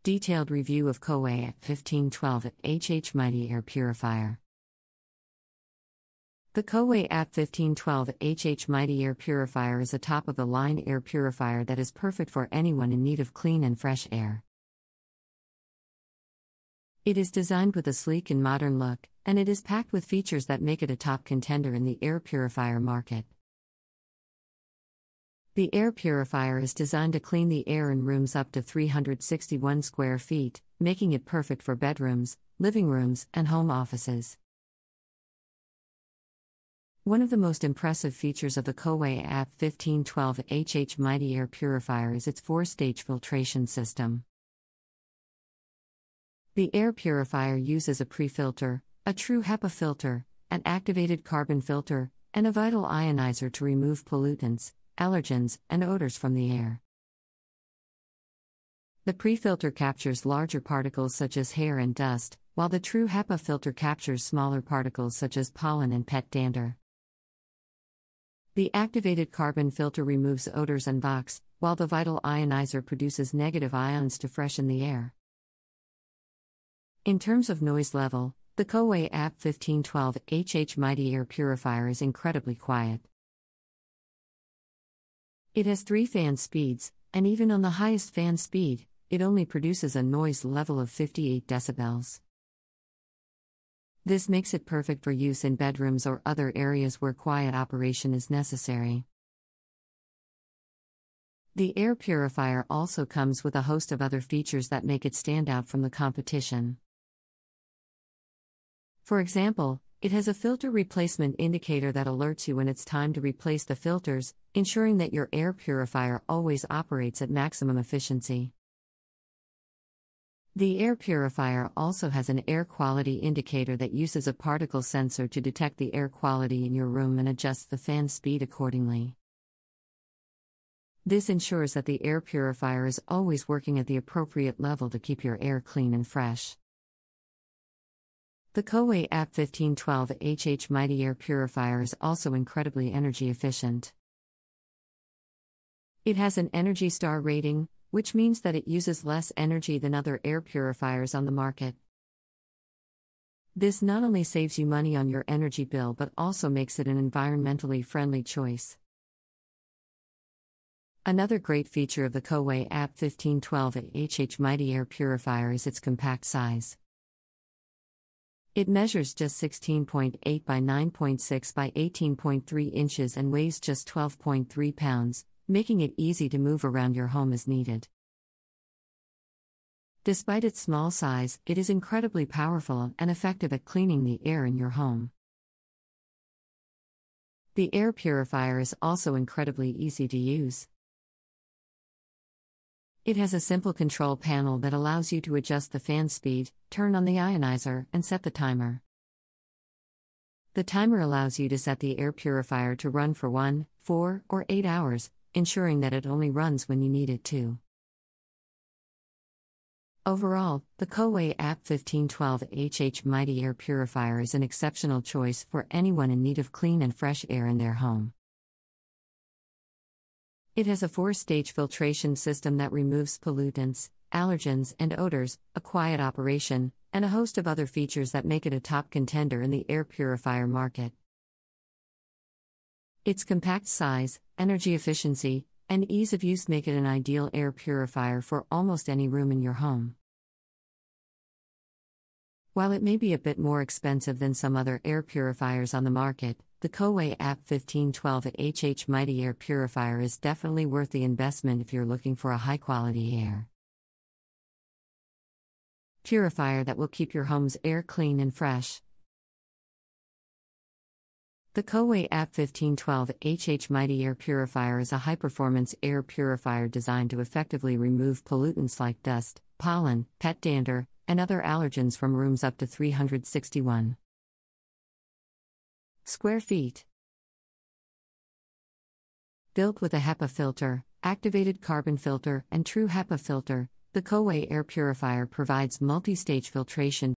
Detailed review of Coway AP-1512HH Mighty Air Purifier. The Coway AP-1512HH Mighty Air Purifier is a top-of-the-line air purifier that is perfect for anyone in need of clean and fresh air. It is designed with a sleek and modern look, and it is packed with features that make it a top contender in the air purifier market. The air purifier is designed to clean the air in rooms up to 361 square feet, making it perfect for bedrooms, living rooms, and home offices. One of the most impressive features of the Coway AP-1512HH Mighty Air Purifier is its 4-stage filtration system. The air purifier uses a pre-filter, a true HEPA filter, an activated carbon filter, and a vital ionizer to remove pollutants, allergens, and odors from the air. The pre-filter captures larger particles such as hair and dust, while the true HEPA filter captures smaller particles such as pollen and pet dander. The activated carbon filter removes odors and VOCs, while the vital ionizer produces negative ions to freshen the air. In terms of noise level, the Coway AP-1512HH Mighty Air Purifier is incredibly quiet. It has 3 fan speeds, and even on the highest fan speed, it only produces a noise level of 58 decibels. This makes it perfect for use in bedrooms or other areas where quiet operation is necessary. The air purifier also comes with a host of other features that make it stand out from the competition. For example, it has a filter replacement indicator that alerts you when it's time to replace the filters, ensuring that your air purifier always operates at maximum efficiency. The air purifier also has an air quality indicator that uses a particle sensor to detect the air quality in your room and adjusts the fan speed accordingly. This ensures that the air purifier is always working at the appropriate level to keep your air clean and fresh. The Coway AP-1512HH Mighty Air Purifier is also incredibly energy efficient. It has an Energy Star rating, which means that it uses less energy than other air purifiers on the market. This not only saves you money on your energy bill but also makes it an environmentally friendly choice. Another great feature of the Coway AP-1512HH Mighty Air Purifier is its compact size. It measures just 16.8 by 9.6 by 18.3 inches and weighs just 12.3 pounds, making it easy to move around your home as needed. Despite its small size, it is incredibly powerful and effective at cleaning the air in your home. The air purifier is also incredibly easy to use. It has a simple control panel that allows you to adjust the fan speed, turn on the ionizer, and set the timer. The timer allows you to set the air purifier to run for 1, 4, or 8 hours, ensuring that it only runs when you need it to. Overall, the Coway AP-1512HH Mighty Air Purifier is an exceptional choice for anyone in need of clean and fresh air in their home. It has a 4-stage filtration system that removes pollutants, allergens, and odors, a quiet operation, and a host of other features that make it a top contender in the air purifier market. Its compact size, energy efficiency, and ease of use make it an ideal air purifier for almost any room in your home. While it may be a bit more expensive than some other air purifiers on the market, the Coway AP-1512HH Mighty Air Purifier is definitely worth the investment if you're looking for a high-quality air purifier that will keep your home's air clean and fresh. The Coway AP-1512HH Mighty Air Purifier is a high-performance air purifier designed to effectively remove pollutants like dust, pollen, pet dander, and other allergens from rooms up to 361 square feet. Built with a HEPA filter, activated carbon filter, and true HEPA filter, the Coway air purifier provides multi-stage filtration